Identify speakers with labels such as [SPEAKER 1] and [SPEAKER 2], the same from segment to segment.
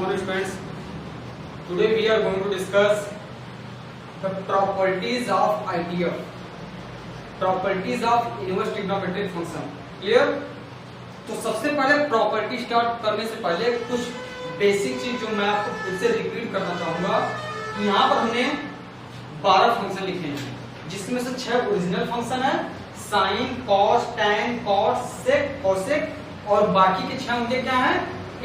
[SPEAKER 1] morning students. Today we are going to discuss the properties of ITF. Properties of inverse trigonometric function. Clear? तो सबसे पहले property start करने से पहले कुछ बेसिक चीज जो मैं आपको फिर से रिपीट करना चाहूंगा। यहाँ पर हमने 12 फंक्शन लिखे हैं, जिसमें से 6 ओरिजिनल फंक्शन है, साइन, कॉस, टैन, कॉट, सेक, कोसेक, और बाकी के 6 उनके क्या है,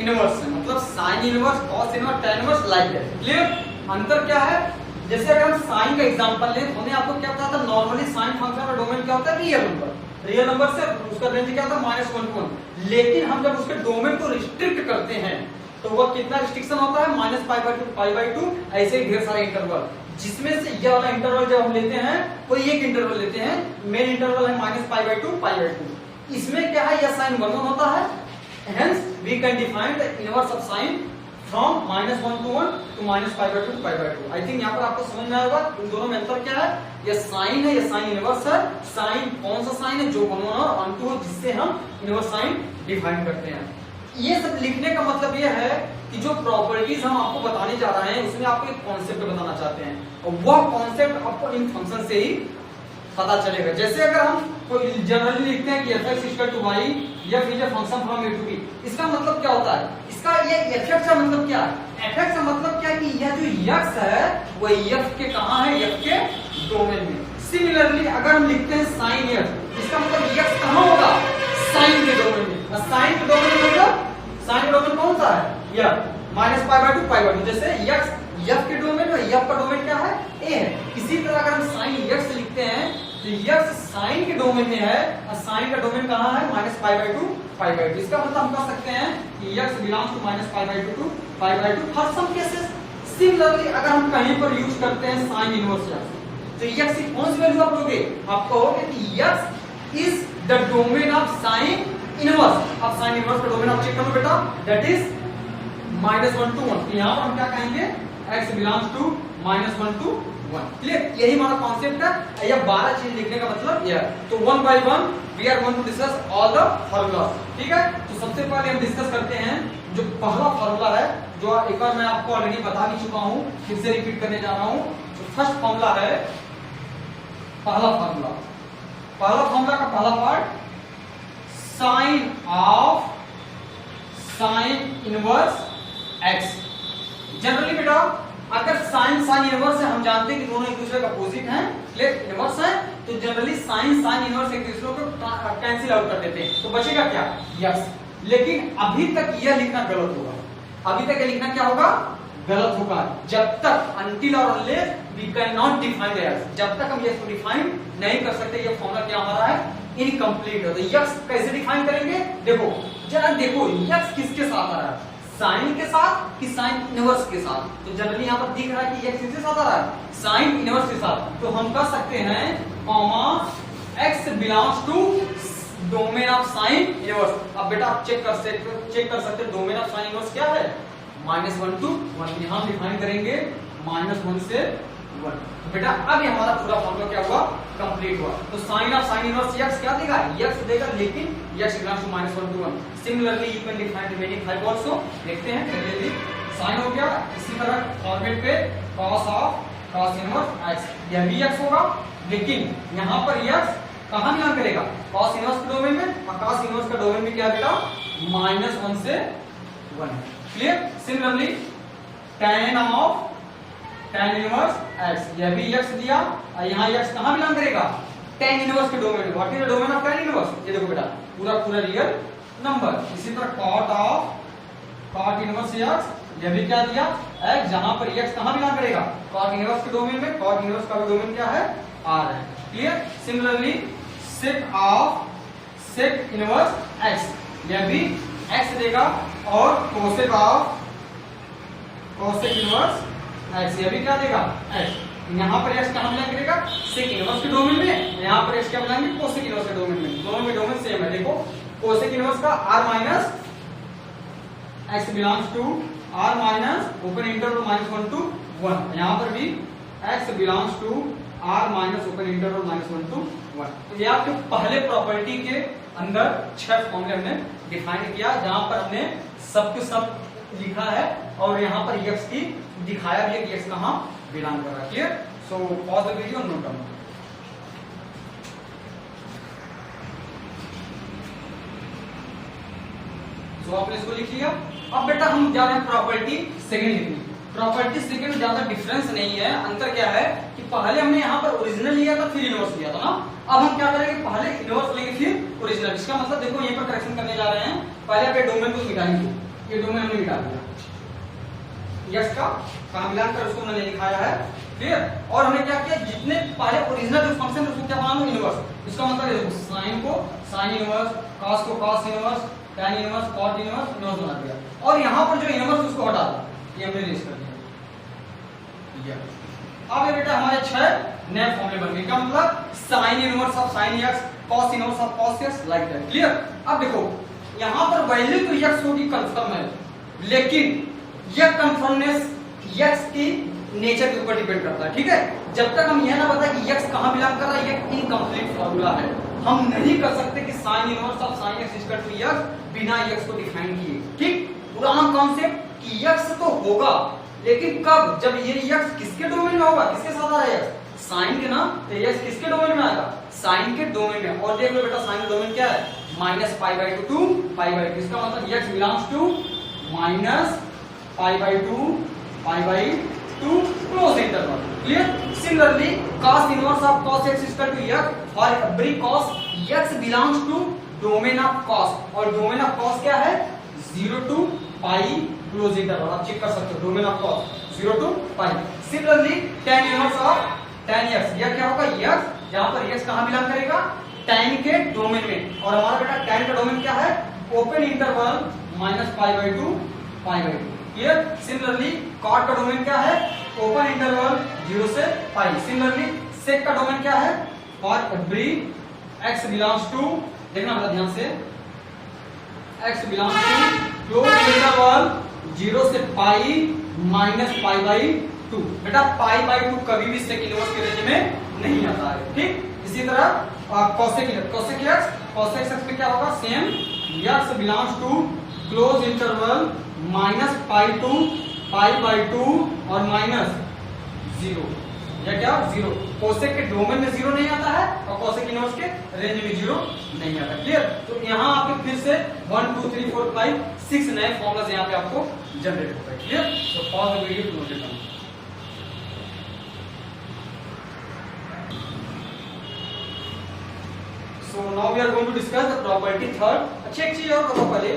[SPEAKER 1] इनवर्स है। मतलब sine inverse, cos inverse, tan inverse, like that. Clear? अंतर क्या है? जैसे अगर हम साइन का एग्जांपल लें, हमने आपको क्या बताया था, नॉर्मली साइन फंक्शन का डोमेन क्या होता है, रियल नंबर। रियल नंबर से उसका रेंज क्या होता है, -1 to 1। लेकिन हम जब उसके डोमेन को रिस्ट्रिक्ट करते हैं तो वह कितना रिस्ट्रिक्शन होता है, -π/2, π/2, ऐसे ही ढेर सारे इंटरवल, जिसमें से ये वाला इंटरवल जब हम लेते हैं कोई एक इंटरवल लेते हैं, मेन इंटरवल है -π/2, π/2। इसमें क्या है, यह साइन 1 होता है। Hence we can define the inverse of sine from -1 to 1 to -π/2 to π/2। I think यहाँ पर आपको समझ में आएगा इन दोनों में अंतर क्या है। ये साइन है, ये साइन इनवर्स है। साइन कौन सा साइन है, जो 1 और 1 2 जिससे हम इनवर्स साइन डिफाइन करते हैं। ये सब लिखने का मतलब ये है कि जो प्रॉपर्टीज हम आपको बताने जा रहे हैं उसमें आपको एक कॉन्सेप्ट बताना चाहते हैं, और वह कॉन्सेप्ट आपको इन फंक्शन से ही पता चलेगा। जैसे अगर हम कोई जनरली लिखते हैं कि f(x = y) या फिर function from a to b, इसका मतलब क्या होता है, इसका ये f(x) का मतलब क्या है, f(x) का मतलब क्या है कि यह जो x है वो f के कहां है, f के डोमेन में। सिमिलरली अगर हम लिखते हैं sin f, इसका मतलब x कहां होगा, sin के डोमेन में। और sin के डोमेन मतलब sin के डोमेन कौन सा है, f -π/2 π/2। जैसे x f के डोमेन में, f का डोमेन क्या है, a है। इसी तरह अगर हम sin x लिखते हैं तो x sin के डोमेन में है और sin का डोमेन कहां है, -π/2 π/2। इसका मतलब हम कह सकते हैं कि x belongs to -π/2 to π/2 for some cases. Similarly अगर हम कहीं पर यूज करते हैं sin इनवर्स x, तो x की कौन सी वैल्यू आप लोगे, आप कहोगे कि x is the domain of sin inverse. अब sin इनवर्स का डोमेन आप चेक करो बेटा, दैट इज -1 to 1। यहां पर हम क्या कहेंगे, x belongs to -1 to 1। Clear? यही हमारा कॉन्सेप्ट है। यह 12 चीज लिखने का मतलब यह। तो 1 by 1 we are going to discuss all the formulas. ठीक है? तो सबसे पहले हम डिस्कस करते हैं जो पहला फॉर्मूला है, जो एक बार मैं आपको ऑलरेडी बता भी चुका हूं, फिर से रिपीट करने जा रहा हूं। जो फर्स्ट फॉर्मूला है, पहला फॉर्मूला का पहला part, sine of sine inverse x। Generally बेटा अगर साइन साइन इनवर्स है, हम जानते हैं कि दोनों एक दूसरे का अपोजिट हैं, लेकिन इनवर्स है, तो जनरली साइन साइन इनवर्स एक दूसरे को कैंसिल आउट कर देते हैं, तो बचेगा क्या, यस। लेकिन अभी तक यह लिखना गलत होगा, अभी तक यह लिखना क्या होगा, गलत होगा, जब तक until or unless we cannot define the x, जब तक हम इसको डिफाइन नहीं कर सकते, ये फॉर्मूला क्या हमारा है, इनकम्प्लीट है। तो x कैसे डिफाइन करेंगे, देखो जरा देखो x किसके साथ आ रहा है, साइन के साथ कि साइन इनवर्स के साथ। तो जनरली यहाँ पर दिख रहा है कि x किसके साथ आ रहा है, साइन इनवर्स के साथ। तो हम कह सकते हैं comma x belongs to domain of sine inverse. अब बेटा आप चेक कर सकते हैं डोमेन ऑफ साइन इनवर्स क्या है, -1 to 1। यहाँ डिफाइन करेंगे -1 से 1। तो बेटा अब ये हमारा पूरा फॉर्मूला क्या हुआ, कंप्लीट हुआ। तो sine of sine inverse x क्या देगा, x देगा, लेकिन x belongs to -1 to 1। Similarly you can define remaining 5 also. देखते हैं पहले साइन हो गया, इसी तरह फॉर्मेट पे cos इनवर्स x, यह भी x होगा, लेकिन यहाँ पर x कहां बिलोंग करेगा, cos इनवर्स के डोमेन में, और cos इनवर्स का डोमेन में क्या बेटा, -1 से 1। Clear? Similarly tan inverse x, यह भी x दिया, और यहाँ x कहां बिलोंग करेगा, tan इनवर्स के डोमेन में। What is the domain of tan inverse, ये देखो बेटा पूरा रियल नंबर। इसी तरह cot इनवर्स x, यह भी क्या दिया, x, जहां पर x कहां बिलोंग करेगा, cot इनवर्स के डोमेन में। cot इनवर्स का डोमेन क्या है, r है। Clear? Similarly sec inverse x, यह भी x देगा, और cosec इनवर्स x, यह भी क्या देगा, x। यहाँ पर x कहां बिलोंग करेगा, sec इनवर्स के डोमेन में, यहाँ पर x क्या बिलोंग cosec इनवर्स के डोमेन में। दोनों में डोमेन सेम है। देखो cosec इनवर्स का r minus x belongs to r minus open interval -1 to 1। यहाँ पर भी x belongs to r minus open interval -1 to 1। तो ये आपके पहले प्रॉपर्टी के अंदर 6 फॉर्मूले हमने डिफाइन किया, जहां पर हमने सब के सब लिखा है और यहाँ पर x की दिखाया भी है कि x कहाँ बिलोंग कर रहा है। Clear? So pause the video, note down. तो आपने इसको लिख लिया। अब बेटा हम जा रहे हैं प्रॉपर्टी सेकंड लिखने। प्रॉपर्टी सेकंड ज्यादा डिफरेंस नहीं है, अंतर क्या है कि पहले हमने यहाँ पर ओरिजिनल लिया था फिर इनवर्स लिया था ना, अब हम क्या करेंगे पहले इनवर्स लेंगे फिर ओरिजिनल। इसका मतलब देखो यहीं पर करेक्शन करने जा रहे हैं, पहले आप ये डोमेन को मिटाएंगे, ये डोमेन हमने मिटा दिया, यस का कहां मिलान कर उसको हमने लिखाया है, क्लियर? और हमने क्या किया, जितने पहले ओरिजिनल जो फंक्शन है उसको क्या बना लो इनवर्स। इसका मतलब देखो साइन को साइन इनवर्स, कॉस को cos inverse, tan inverse, cot inverse, inverse बना दिया। और यहाँ पर जो इनवर्स उसको हटा दो, ये हमने रेस कर दिया। अब ये बेटा हमारे 6 नए फॉर्मूले बन गए। क्या मतलब sin inverse of sin x, cos inverse of cos x, like that. Clear? अब देखो यहाँ पर वैल्यू तो x होगी कंफर्म है, लेकिन यह कंफर्मनेस x की नेचर के ऊपर डिपेंड करता है। ठीक है, जब तक हम यह ना बताए कि x कहां बिलोंग कर रहा है, ये इनकम्प्लीट फार्मूला है। हम नहीं कर सकते कि sin inverse of sin x equal to x बिना x को डिफाइन किए। ठीक, पुराना कॉन्सेप्ट कि x तो होगा, लेकिन कब, जब ये x किसके डोमेन में होगा, किसके साथ आ रहा है x, sin के ना, तो x किसके डोमेन में आएगा, sin के डोमेन में। और देख लो बेटा sin का डोमेन क्या है, -π/2 to π/2। इसका मतलब x belongs to -π/2 π/2 close interval. Clear? Similarly cos inverse of cos x equal to x for every cos x belongs to domain of cos, और डोमेन ऑफ cos क्या है 0 to π क्लोज इंटरवल। आप check कर सकते हो domain of cos 0 to π। Similarly tan inverse of tan x, यह क्या होगा x, जहां पर x कहां बिलोंग करेगा, tan के डोमेन में। और हमारा बेटा tan का डोमेन क्या है, open interval -π/2 π/2। Clear? Similarly cot का डोमेन क्या है, ओपन इंटरवल 0 से π। सिमिलरली sec का डोमेन क्या है, for every x belongs to, देखना बेटा ध्यान से, x belongs to close interval 0 से π -π/2। बेटा π/2 कभी भी sec इनवर्स के रेंज में नहीं आता है। ठीक, इसी तरह cosec x में क्या होगा, same x belongs to close interval -π to π/2 और -0, या क्या 0। कोसेक के डोमेन में 0 नहीं आता है और कोसेक इनवर्स के रेंज में 0 नहीं आता। क्लियर? तो यहाँ आपके फिर से 1 2 3 4 5 6 नए फॉर्मूलाज यहाँ पे आपको जनरेट होता है। क्लियर? तो pause the video to note it down. So now we are going to discuss the property third। अच्छा एक चीज और बताओ पहले,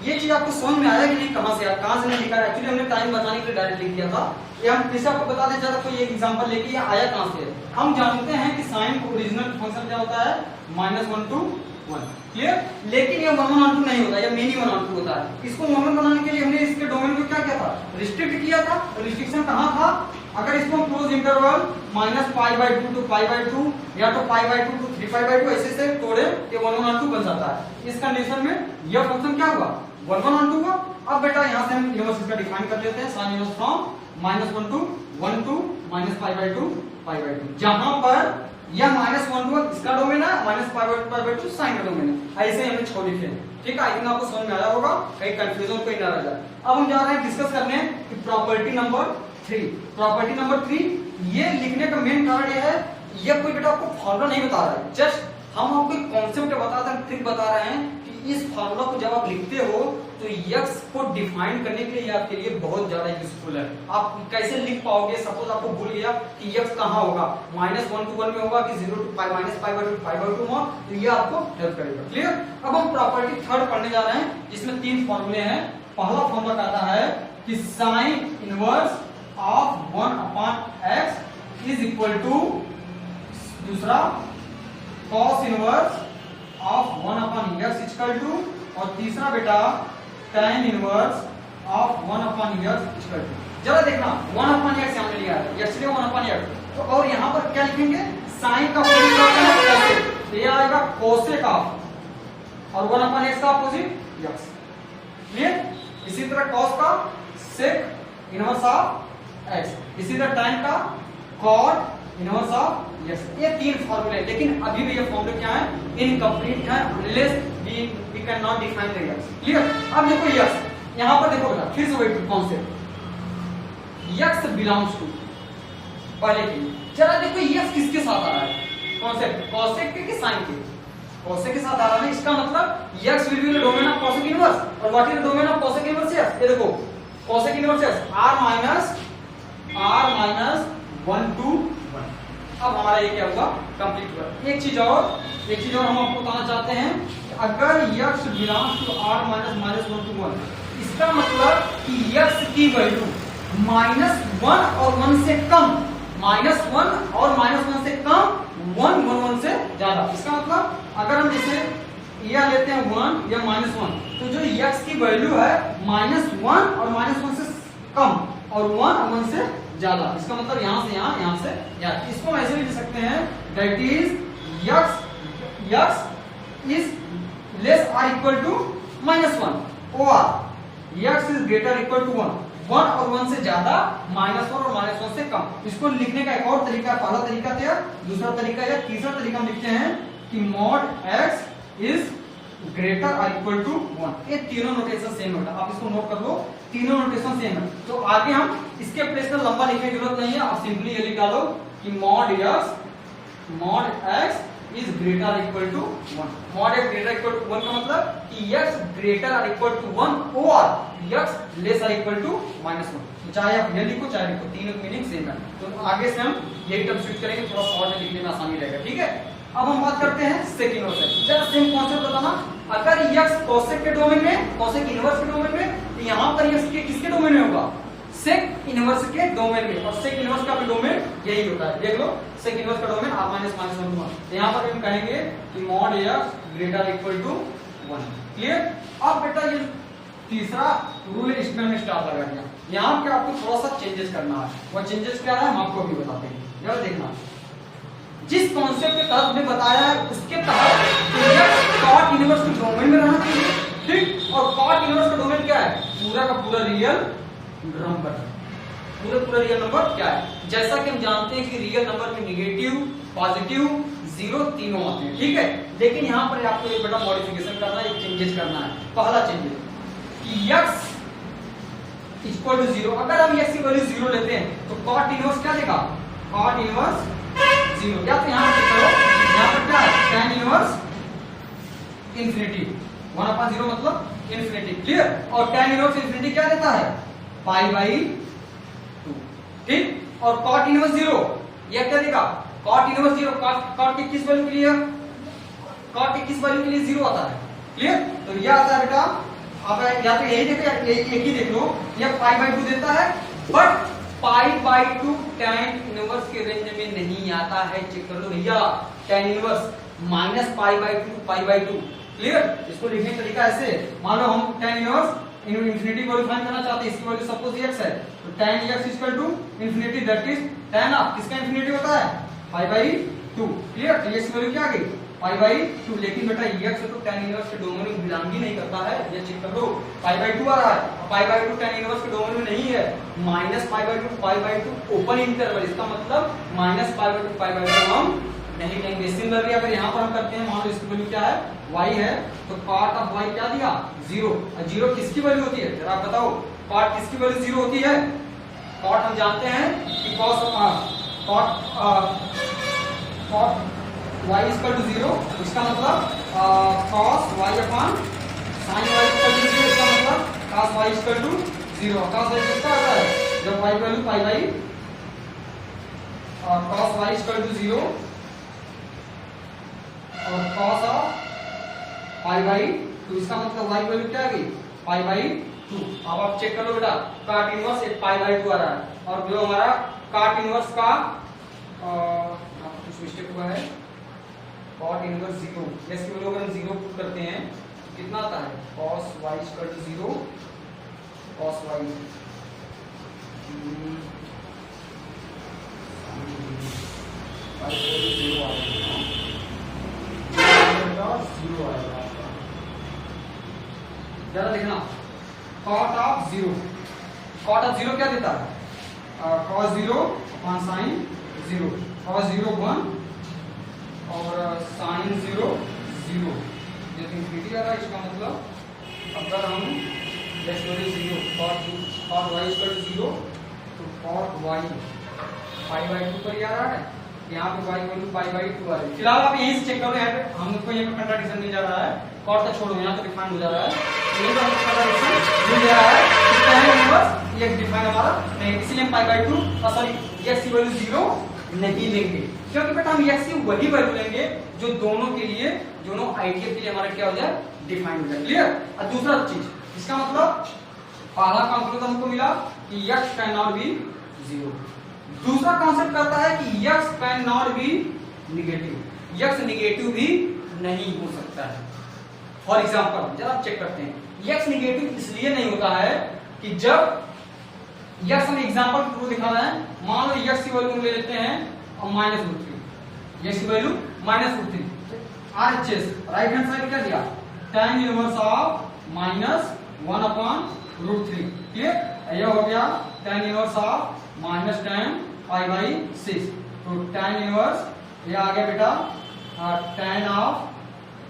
[SPEAKER 1] ये चीज आपको समझ में आया कि नहीं, कहां से कहां से नहीं लिखा है। एक्चुअली हमने टाइम बचाने के लिए डायरेक्ट लिख दिया था, ये हम फिर से आपको बता दें, ज्यादा कोई एक एग्जांपल लेके ये आया कहां से। हम जानते हैं कि sin का ओरिजिनल फंक्शन क्या होता है, -1 to 1। क्लियर? लेकिन ये 1 1 2 नहीं होता, ये मेनी 1 2 होता है। इसको 1 1 बनाने के लिए हमने इसके डोमेन को क्या किया था, रिस्ट्रिक्ट किया था। रिस्ट्रिक्शन कहां था, अगर इसको क्लोज इंटरवल -π/2 to π/2 या तो π/2 to 3π/2 ऐसे से तोड़े ये 1 1 2 बन जाता है। इस कंडीशन में यह फंक्शन क्या हुआ, 1 1 2 हुआ। अब बेटा यहां से हम इनवर्स इसका डिफाइन कर लेते हैं, sin inverse from -1 to 1 to -π/2 π/2, जहां पर यह -1 to इसका डोमेन है, -π/2 sin का डोमेन है। ऐसे हमने छोड़ लिखे। ठीक है, आई थिंक आपको समझ में आया होगा, कहीं कंफ्यूजन कोई ना रह जाए। अब हम जा रहे हैं डिस्कस करने कि प्रॉपर्टी नंबर 3। प्रॉपर्टी नंबर 3 ये लिखने का मेन कारण ये है, ये कोई बेटा आपको फॉर्मूला नहीं बता रहा है, जस्ट हम आपको एक कॉन्सेप्ट बताते हैं, ट्रिक बता रहे हैं कि इस फॉर्मूला को जब आप लिखते हो तो x को डिफाइन करने के लिए आपके लिए बहुत ज्यादा यूजफुल है। आप कैसे लिख पाओगे, सपोज आपको भूल गया कि x कहां होगा, -1 to 1 में होगा कि 0 to π -π/2 π/2 होगा, तो ये आपको हेल्प करेगा। क्लियर? अब हम प्रॉपर्टी थर्ड पढ़ने जा रहे हैं, जिसमें 3 फॉर्मूले हैं। पहला फॉर्मूला कहता है कि sin inverse of 1/x is equal to, दूसरा cos inverse of 1/x equal to, और तीसरा बेटा tan inverse of 1/x equal to. जरा देखना 1/x हमने लिया है, x लिया 1/x, तो और यहां पर क्या लिखेंगे, sin का अपोजिट क्या है, cosec, तो ये आएगा cosec ऑफ, और 1/x का अपोजिट x। क्लियर? इसी तरह cos का sec इनवर्स ऑफ x, इसी तरह tan का cot इनवर्स ऑफ x। ये 3 फार्मूले, लेकिन अभी भी ये फार्मूले क्या है, इनकम्प्लीट है, unless we can not define the x। Clear? अब देखो x यहां पर देखो बेटा फिर से वही कॉन्सेप्ट, x बिलोंग्स टू, पहले की जरा देखो x किसके साथ आ रहा है, कॉन्सेप्ट कॉसेक के साइन के, कॉसेक के साथ आ रहा है, इसका मतलब x will be the domain of cosec inverse, और what is the domain of cosec inverse x, ये देखो cosec inverse x r minus 1 to 1। अब हमारा ये क्या हुआ, कंप्लीट हुआ। एक चीज और हम आपको बताना चाहते हैं, अगर x belongs to r minus 1 to 1, इसका मतलब कि x की वैल्यू -1 और 1 से कम, -1 और -1 से कम, 1 1 से ज्यादा। इसका मतलब अगर हम जैसे या लेते हैं 1 या -1, तो जो x की वैल्यू है -1 और -1 से कम और 1 और 1 से ज्यादा, इसका मतलब यहां से यहां से यहां। इसको हम ऐसे भी लिख सकते हैं, that is x is less और इक्वल टू -1 और x is greater equal to 1 और 1 से ज्यादा, -1 और -1 से कम। इसको लिखने का एक और तरीका, पहला तरीका था, दूसरा तरीका या तीसरा तरीका हम लिखते हैं कि mod x इज ग्रेटर और इक्वल टू 1। ये तीनों नोटेशन सेम होता है, आप इसको नोट कर लो, तीनों नोटेशन सेम है। तो आगे हम इसके प्लेस में लंबा लिखने की जरूरत नहीं है, आप सिंपली ये लिख डालो कि mod x इज ग्रेटर और equal to 1। mod x greater equal to 1 का मतलब कि x ग्रेटर और इक्वल टू 1 और x लेस और इक्वल टू -1। तो चाहे आप ये लिखो चाहे लिखो, तीनों मीनिंग सेम है। तो आगे से हम यही टर्म स्विच करेंगे, थोड़ा शॉर्ट में लिखने में आसानी रहेगा, ठीक है। अब हम बात करते हैं सेक इनवर्स। जरा सेम कॉन्सेप्ट बताना, अगर x कोसेक के डोमेन में, कोसेक इनवर्स के डोमेन में, तो यहां पर x के किसके डोमेन में होगा, सेक इनवर्स के डोमेन में। और सेक इनवर्स का भी डोमेन यही होता है, देख लो सेक इनवर्स का डोमेन r -1 1। तो यहां पर हम कहेंगे कि mod x greater equal to 1। Clear. अब बेटा ये तीसरा रूल इसमें हमने स्टार लगा दिया, यहां पे आपको थोड़ा सा चेंजेस करना है। वो चेंजेस क्या है हम आपको अभी बताते हैं, जरा देखना। जिस कॉन्सेप्ट के तहत हमने बताया है उसके तहत कॉट इनवर्स के डोमेन में रहना चाहिए, ठीक। और कॉट इनवर्स का डोमेन क्या है, पूरा का पूरा रियल नंबर, पूरा रियल नंबर क्या है। जैसा कि हम जानते हैं कि रियल नंबर में नेगेटिव, पॉजिटिव, जीरो तीनों आते हैं, ठीक है। लेकिन यहाँ पर आपको एक बड़ा मॉडिफिकेशन करना है, एक चेंजेस करना है। पहला चेंजेस कि x इक्वल टू 0, अगर हम x की वैल्यू 0 लेते हैं तो कॉट इनवर्स क्या देगा, कॉट इनवर्स 0। या तो यहाँ पर करो, यहाँ पर क्या है tan इनवर्स इंफिनिटी, 1/0 मतलब इंफिनिटी। क्लियर। और tan इनवर्स इंफिनिटी क्या देता है, π/2, ठीक। और cot इनवर्स 0 यह क्या देगा, cot इनवर्स 0, cot की किस वैल्यू के लिए, cot की किस वैल्यू के लिए 0 आता है। क्लियर। तो यह आता है बेटा, आप या तो यही देखो या एक ही देख लो, यह π/2 देता है, बट π/2 tan इनवर्स के रेंज में नहीं आता है। चेक कर लो भैया, tan इनवर्स -π/2 to π/2। क्लियर। इसको लिखने का तरीका ऐसे, मान लो हम tan inverse infinity value find करना चाहते हैं, इसकी वैल्यू सपोज x है, तो tan x equal to infinity, that is tan of किसका इंफिनिटी होता है, π/2। क्लियर। तो x की वैल्यू क्या आ गई, π/2। लेकिन बेटा x तो tan इनवर्स के डोमेन में बिलोंग ही नहीं करता है, ये चेक कर लो, π/2 आ रहा है, π/2 tan इनवर्स के डोमेन में नहीं है, -π/2 π/2 ओपन इंटरवल, इसका मतलब -π/2 π/2 हम नहीं लेंगे। सिमिलरली अगर यहाँ पर हम करते हैं, मान लो इसकी वैल्यू क्या है, y है, तो cot ऑफ y क्या दिया, 0। और 0 किसकी वैल्यू होती है, जरा आप बताओ, cot किसकी वैल्यू 0 होती है। cot हम जानते हैं कि cos y इक्वल टू 0, इसका मतलब cos y अपन sin y इक्वल टू 0, इसका मतलब cos y equal to 0। cos y किसका आता है, जब y value π/, cos y equal to 0 और cos ऑफ π/2, इसका मतलब y वैल्यू क्या आ गई, π/2। अब आप चेक कर लो बेटा, cot इनवर्स एक π/2 आ रहा है, और जो हमारा cot इनवर्स का कुछ मिस्टेक हुआ है, cot इनवर्स 0, इसकी वैल्यू अगर हम 0 पुट करते हैं कितना आता है, cos y equal to 0, cos y 0 आएगा। जरा देखना, cot ऑफ 0, cot ऑफ 0 क्या देता है, cos 0 अपॉन sin 0, cos 0 1 और sin 0 0, ये इंफिनिटी आ रहा है। इसका मतलब अगर हम x value 0 cot y equal to 0 तो cot y पाई बाई 2 पर आ रहा है, यहाँ पे y वैल्यू पाई बाई 2 आ रही है। फिलहाल आप यहीं से चेक करो, यहाँ पे हमको यहाँ पे कंट्राडिक्शन मिल जा रहा है, cot तो छोड़ो, यहाँ तो डिफाइन हो जा रहा है, यहीं पे हमको कंट्राडिक्शन मिल जा रहा है, tan इनवर्स ये डिफाइन हमारा नहीं, इसलिए हम पाई बाई 2 सॉरी x की वैल्यू 0 नहीं लेंगे, क्योंकि बेटा हम x की वही वैल्यू लेंगे जो दोनों के लिए, दोनों आइडियल के लिए हमारा क्या हो जाए, डिफाइन हो जाए। क्लियर। और दूसरा चीज, इसका मतलब पहला कंक्लूजन हमको मिला कि x कैन नॉट बी 0। दूसरा कॉन्सेप्ट कहता है कि x can not be negative, x negative भी नहीं हो सकता है। फॉर एग्जांपल जरा चेक करते हैं, x नेगेटिव इसलिए नहीं होता है कि जब x हम एग्जांपल के थ्रू दिखा रहे हैं, मान लो x की वैल्यू ले लेते हैं और -√3, x की value -√3, RHS right hand side क्या दिया, tan इनवर्स ऑफ -1/√3। क्लियर, यह हो गया tan इनवर्स ऑफ -10 π/6, तो tan इनवर्स ये आ गया बेटा tan ऑफ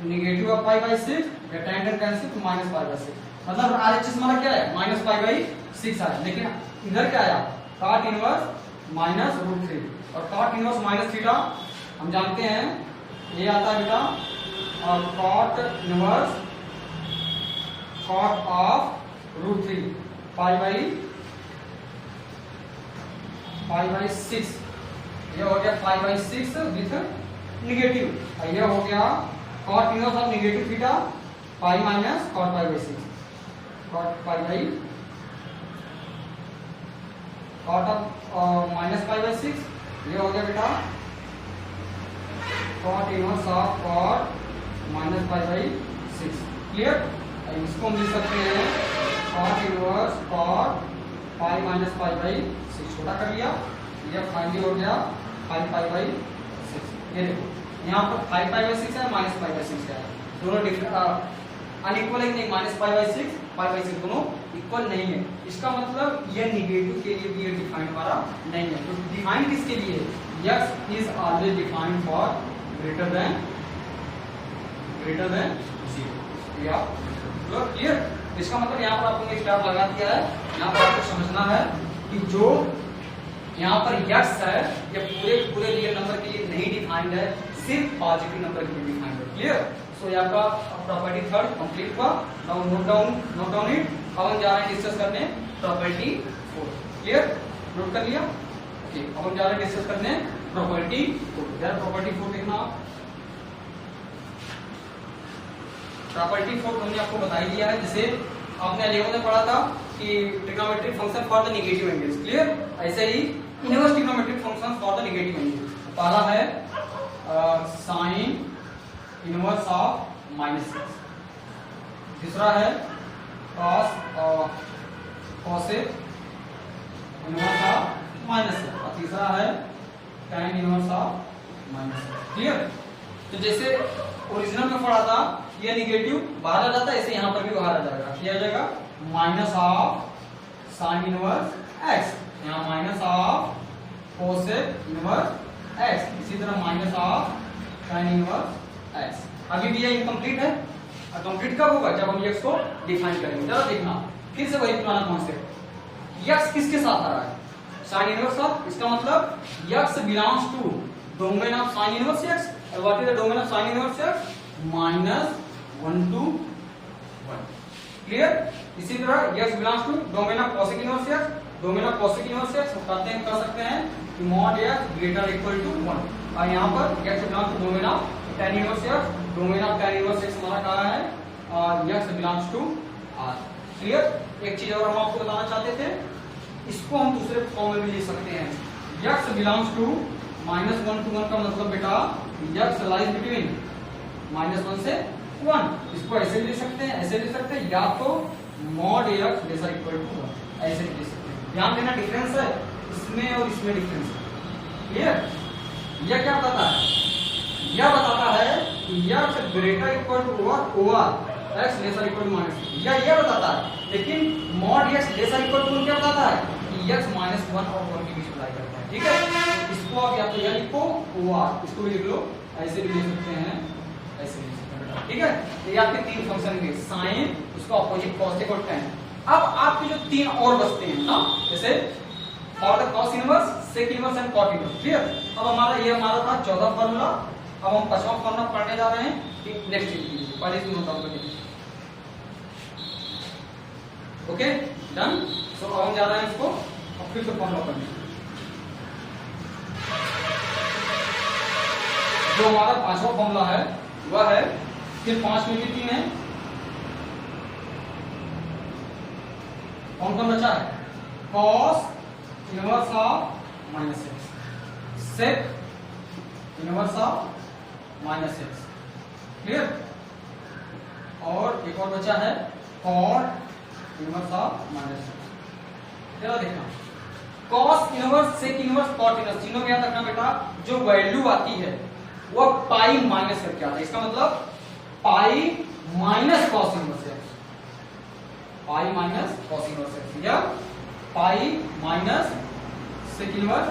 [SPEAKER 1] नेगेटिव ऑफ π/6, या tan कैंसिल तो -π/6, मतलब RHS हमारा क्या है, -π/6 आया, लेकिन इधर क्या आया, cot इनवर्स -√3, और cot इनवर्स -θ हम जानते हैं ये आता है बेटा, और cot इनवर्स cot ऑफ √3 π/6, ये हो गया π/6 विथ नेगेटिव, और ये हो गया cot inverse of negative theta pi minus cot π/6, cot π/6 cot ऑफ -π/6, ये हो गया बेटा cot inverse of cot -π/6। Clear, इसको हम लिख सकते हैं cot इनवर्स cot π-π/6, छोटा कर लिया, ये फाइनली हो गया 5π/6। ये देखो यहाँ पर 5π/6 है, -π/6 है, दोनों अनइक्वल है नहीं, -π/6 π/6 दोनों इक्वल नहीं है, इसका मतलब ये नेगेटिव के लिए भी ये डिफाइन हमारा नहीं है। तो डिफाइन किसके लिए, x is always defined for greater than 0। या क्लियर, इसका मतलब यहाँ पर आपको एक स्टार लगा दिया है, यहाँ पर आपको समझना है कि जो यहाँ पर x है ये पूरे रियल नंबर के लिए नहीं डिफाइंड है, सिर्फ पॉजिटिव नंबर के लिए डिफाइंड है। क्लियर, सो यहाँ का प्रॉपर्टी थर्ड कंप्लीट हुआ। Now note down it. अब हम जा रहे हैं डिस्कस करने प्रॉपर्टी 4। क्लियर, नोट कर लिया, ओके। अब हम जा रहे हैं डिस्कस करने प्रॉपर्टी 4। यार प्रॉपर्टी 4 देखना आप, प्रॉपर्टी 4 हमने आपको बता ही दिया है, जैसे आपने 11 में पढ़ा था कि trigonometric function for the negative angles. Clear, ऐसे ही inverse trigonometric function for the negative angles. पहला है साइन इनवर्स ऑफ -6, दूसरा है cos cosec इनवर्स ऑफ -6, और तीसरा है tan इनवर्स ऑफ -6। क्लियर, तो जैसे ओरिजिनल में पढ़ा था ये नेगेटिव बाहर आ जाता है, ऐसे यहाँ पर भी बाहर आ जाएगा, क्या आ जाएगा minus of sine inverse x, यहाँ minus of cosec inverse x, इसी तरह minus of tan inverse x। अभी भी ये इनकम्प्लीट है, और कंप्लीट कब होगा, जब हम x को डिफाइन करेंगे। जरा देखना फिर से वही पुराना कॉन्सेप्ट, x किसके साथ आ रहा है, साइन इनवर्स ऑफ, इसका मतलब x belongs to domain of sine inverse x, और what is the domain of sine inverse x, -1 to 1। Clear, इसी तरह x belongs to domain of cosec inverse x, domain of cosec inverse x कर सकते हैं कि mod x greater equal to 1, और यहाँ पर x belongs to domain of tan inverse x, domain of tan inverse x हमारा कहाँ है, और x belongs to R। Clear, एक चीज और हम आपको बताना चाहते थे, इसको हम दूसरे फॉर्म में भी लिख सकते हैं, x बिलोंग्स टू -1 to 1 का मतलब बेटा x लाइज बिटवीन -1 से 1, इसको ऐसे भी लिख सकते हैं, ऐसे लिख सकते हैं, या तो mod x lesser equal to 1, ऐसे भी लिख सकते हैं। ध्यान देना डिफरेंस है इसमें और इसमें डिफरेंस है। क्लियर, यह क्या बताता है, यह बताता है कि x greater equal to over x lesser equal to -1, यह बताता है, लेकिन mod x lesser equal to क्या बताता है कि x -1 और 1 के बीच में लाई करता है। ठीक है, इसको आप या तो यह लिखो ओवर, इसको भी लिख लो, ऐसे भी लिख सकते हैं, ऐसे भी लिख सकते हैं। ठीक है, ये आपके तीन फंक्शन के साइन, उसका अपोजिट कोसेक और tan। आपके जो 3 और बचते हैं ना, जैसे for the cos inverse, sec inverse and cot inverse. Clear? अब हमारा था 14 फार्मूला। अब हम 5वां फार्मूला पढ़ने जा रहे हैं नेक्स्ट वीडियो। पहले इसको नोट डाउन कर लीजिए। Okay done. सो अब हम जा रहे हैं इसको अब फिर से फार्मूला पढ़ने। जो हमारा 5वां फार्मूला है वह है, फिर 5 में भी 3 है, कौन कौन बचा है? Cos inverse of minus x, sec inverse of minus x. Clear? और एक और बचा है cot inverse of minus x. जरा देखना, cos inverse, sec inverse, cot inverse, तीनों में याद रखना बेटा, जो वैल्यू आती है वो पाई माइनस करके आता है। इसका मतलब pi minus cos inverse x, pi minus cos inverse x, या pi minus sec inverse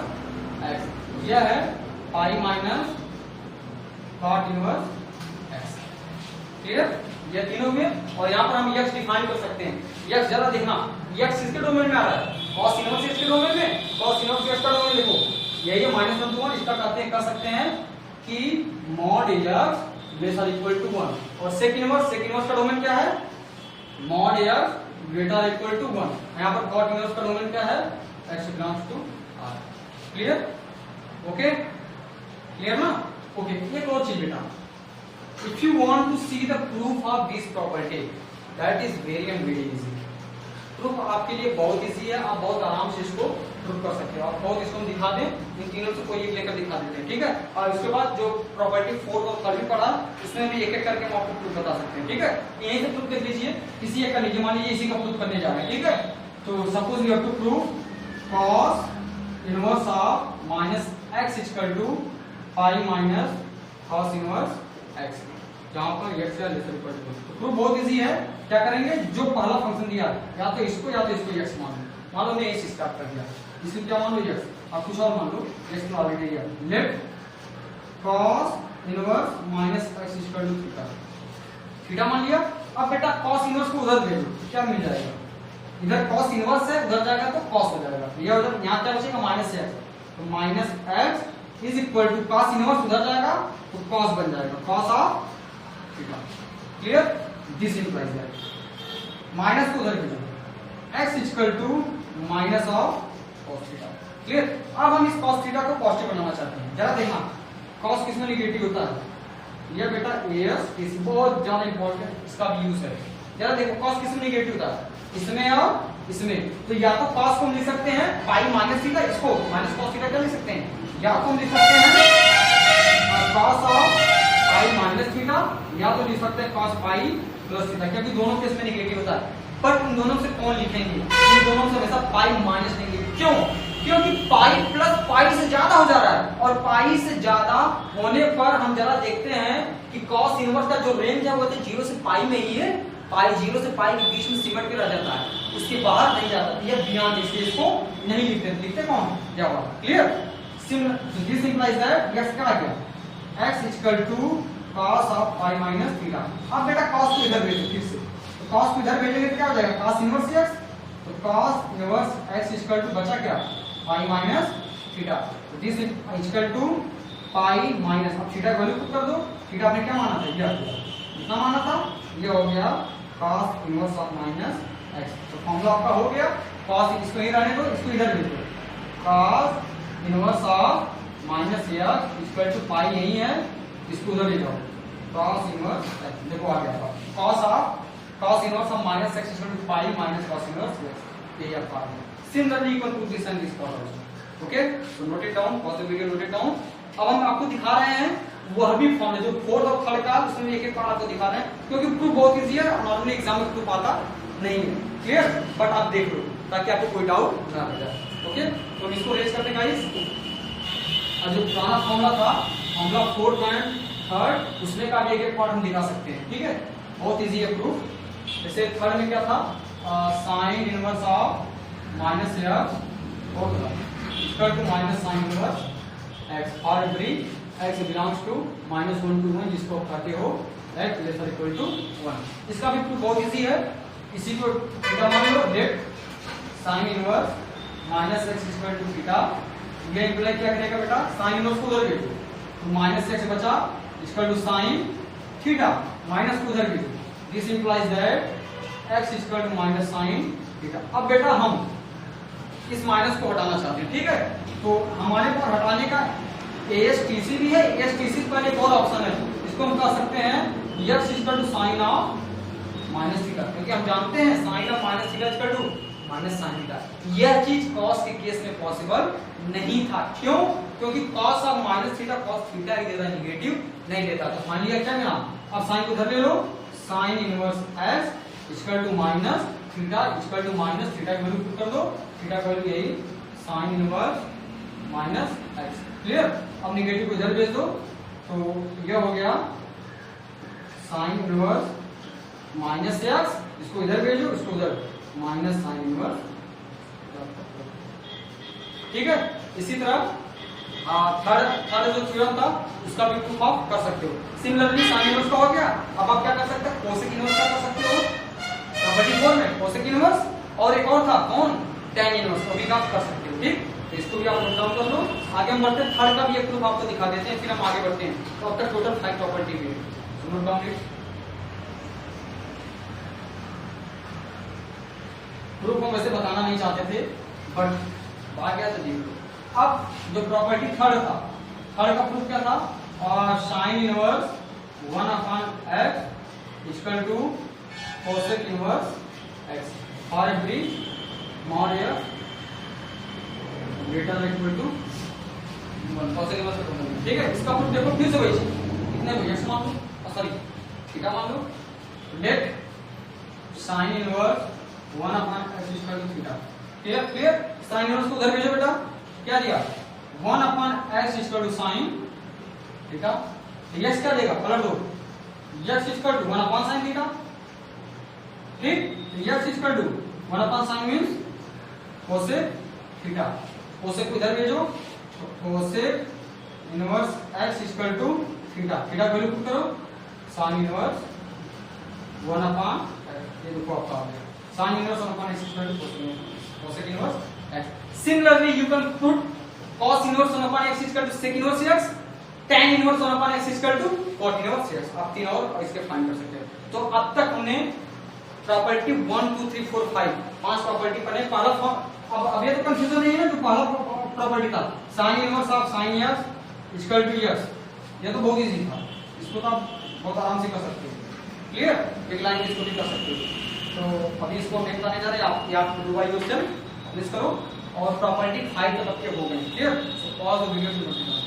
[SPEAKER 1] x, यह है pi minus cot inverse x. Clear? ये तीनों में। और यहाँ पर हम x डिफाइन कर सकते हैं। x जरा देखना, x किसके डोमेन में आ रहा है? cos इनवर्स x के डोमेन में। cos इनवर्स x का डोमेन देखो, यही -1 to 1। इसका कहते हैं, कह सकते हैं कि mod x greater equal to 1। और सेक इनवर्स का डोमेन क्या है? mod x greater equal to 1। यहाँ पर cot इनवर्स का डोमेन क्या है? x belongs to r। Clear? Okay clear ना? ओके एक और चीज बेटा, if you want to see the proof of this property, that is very and very easy। Proof आपके लिए बहुत इजी है, आप बहुत आराम से इसको प्रूफ कर सकते हो। आप बहुत इसको हम दिखा दें, इन तीनों से कोई एक लेकर दिखा देते हैं, ठीक है? और उसके बाद जो प्रॉपर्टी 4 और 3 पढ़ा, उसमें भी एक एक करके हम आपको प्रूफ बता सकते हैं, ठीक है? यहीं से प्रूफ कर लीजिए, किसी एक का लीजिए, मान लीजिए इसी का प्रूफ करने जा रहे हैं, ठीक है? तो suppose you have to proof cos inverse of minus x equal to pi minus cos inverse x, जहां पर x या लेस इक्वल टू। तो प्रूफ बहुत इजी है। क्या करेंगे, जो पहला फंक्शन दिया या तो इसको या तो इसको x मान लो। मान लो हमने a से स्टार्ट कर दिया, इसको क्या मान लो x, अब कुछ और मान लो, x तो ऑलरेडी है। Let cos inverse minus x equal to theta, theta मान लिया। अब बेटा cos इनवर्स को उधर ले लो, क्या मिल जाएगा? इधर cos इनवर्स है, उधर जाएगा तो cos हो जाएगा। ये उधर, यहां क्या बचेगा? माइनस x, तो minus x is equal to cos inverse उधर जाएगा तो cos बन जाएगा, cos of theta. Clear? This implies that minus को उधर भेजो, x equal to minus of cos theta. Clear? अब हम इस cos थीटा को पॉजिटिव बनाना चाहते हैं। जरा देखना, cos किसमें नेगेटिव होता है? ये बेटा as इस बहुत ज्यादा इंपॉर्टेंट, इसका भी यूज है। जरा देखो cos किसमें नेगेटिव होता है? इसमें और इसमें। तो या तो cos को हम लिख सकते हैं पाई माइनस थीटा, इसको माइनस cos थीटा क्या लिख सकते हैं? या तो हम लिख सकते हैं cos of pi minus theta, या तो लिख सकते हैं cos पाई प्लस थीटा, क्योंकि दोनों केस में नेगेटिव होता है। पर उन दोनों से कौन लिखेंगे? इन दोनों से हमेशा पाई माइनस लेंगे। क्यों? क्योंकि पाई प्लस पाई से ज्यादा हो जा रहा है, और पाई से ज्यादा होने पर हम जरा देखते हैं कि cos इनवर्स का जो रेंज है वो तो 0 से पाई में ही है। पाई 0 से पाई के बीच में सिमट के रह जाता है, उसके बाहर नहीं जाता। ये बियॉन्ड, इसलिए इसको नहीं लिखते। लिखते कौन? जवाब। Clear? This implies that x क्या आ गया? x equal to cos of pi minus theta. अब बेटा cos को इधर भेजो फिर से, तो cos को इधर भेजेंगे तो क्या हो जाएगा? cos इनवर्स x, तो cos inverse x equal to बचा क्या? Pi minus theta. तो this equal to pi minus, अब थीटा की वैल्यू पुट कर दो। थीटा आपने क्या माना था? ये कितना माना था? ये हो गया cos inverse of minus x। तो फॉर्मूला आपका हो गया। cos, इसको ही रहने दो, इसको इधर भेज दो, cos inverse of minus x equal to pi यही है, इसको उधर ले जाओ, cos इनवर्स x। देखो आ गया cos inverse of minus x equal to pi minus cos inverse x। ये आपका आ गया। Similarly you can put this and this for also. Okay, so note it down, pause the video, note it down. अब हम आपको दिखा रहे हैं वह भी फॉर्मूला जो 4th और 3rd का, उसमें एक एक आपको दिखा रहे हैं, क्योंकि प्रूफ बहुत इजी है, नॉर्मली एग्जाम में प्रूफ आता नहीं है। क्लियर? बट आप देख लो ताकि आपको कोई डाउट ना रह जाए। ओके, तो इसको रेज करते हैं गाइस। जो पुराना फॉर्मूला था, फॉर्मूला 4th एंड 3rd, उसमें का भी एक एक पार्ट हम दिखा सकते हैं। ठीक है, बहुत इजी है प्रूफ। जैसे 3rd में क्या था? Sine inverse of minus x और equal to minus sine inverse x, और every x belongs to -1 to 1, जिसको कहते हो x लेस और इक्वल टू 1। इसका भी प्रूफ बहुत इजी है। इसी को थीटा मान लो, let sine inverse minus x equal to theta. ये इंप्लाई क्या करेगा बेटा, साइन इनवर्स को उधर भेजो तो माइनस एक्स बचा equal to sine theta, minus को उधर भेजो, this implies that x equal to minus sine theta. अब बेटा हम इस माइनस को हटाना चाहते हैं, ठीक है, तो हमारे पास हटाने का ASTC भी है। ASTC से पहले एक और ऑप्शन है, इसको हम कह सकते हैं x equal to sine of minus theta, क्योंकि हम जानते हैं sine of minus theta equal to minus sine theta. यह चीज cos के केस में पॉसिबल नहीं था, क्यों? क्योंकि cos of minus theta cos theta ही देता, नेगेटिव नहीं देता। तो मान लिया क्या मेरा, अब साइन को उधर ले लो, sine inverse x equal to minus theta equal to minus theta की वैल्यू पुट कर दो, थीटा की वैल्यू यही sine inverse minus x। Clear? अब नेगेटिव को इधर भेज दो, तो यह हो गया साइन इनवर्स माइनस x, इसको इधर भेजो, इसको उधर माइनस साइन इनवर्स। ठीक है, इसी तरह थर्ड जो थ्योरम था उसका भी प्रूफ आप कर सकते हो। सिमिलरली साइन इनवर्स का हो गया, अब आप क्या कर सकते हैं, कोसेक इनवर्स का कर सकते हो प्रॉपर्टी 4 में, कोसेक इनवर्स, और एक और था कौन, tan इनवर्स, वो भी आप कर सकते हो। ठीक, तो इसको भी आप नोट डाउन कर लो। आगे हम बढ़ते हैं, थर्ड का भी एक प्रूफ आपको दिखा देते हैं, फिर हम आगे बढ़ते हैं। तो अब तक टोटल 5 प्रॉपर्टी भी है, तो नोट डाउन इट। प्रूफ हम वैसे बताना नहीं चाहते थे, बट बात क्या, तो देख लो। अब जो प्रॉपर्टी थर्ड था, थर्ड का प्रूफ क्या था, और sine inverse 1/x equal to cosec inverse x for every mod f greater equal to 1 cosec inverse का फॉर्मूला। ठीक है, इसका प्रूफ देखो फिर से वही कितने को x मान लो, सॉरी थीटा मान लो, let sine inverse 1/x equal to theta. Clear? Clear? Sine inverse को उधर भेजो बेटा, क्या दिया 1/x equal to sine theta, x क्या देगा, पलट दो, x equal to 1/sin theta. ठीक, x equal to 1/sin means cosec theta, cosec को इधर भेजो, तो cosec inverse x equal to theta, theta value put करो, sin इनवर्स 1/x, ये देखो आपका आ गया sin inverse 1/x equal to cosec inverse x। Similarly, you can put cos inverse 1/x equal to sec inverse x, tan inverse 1/x equal to cot inverse x। आप तीन और इसके find कर सकते हैं। तो अब तक हमने प्रॉपर्टी 1 2 3 4 5 पांच प्रॉपर्टी पढ़े। पहला अब ये तो कंफ्यूजन नहीं है ना, जो पहला प्रॉपर्टी था sin inverse of sin x equal to x, ये तो बहुत इजी था, इसको तो आप बहुत आराम से कर सकते हो। क्लियर? एक लाइन में इसको भी कर सकते हो। तो अभी इसको देखना नहीं जा रहे, आप डू बाय योरसेल्फ लिस्ट करो, और प्रॉपर्टी 5 तक आपके हो गए। Clear? So pause the video to note.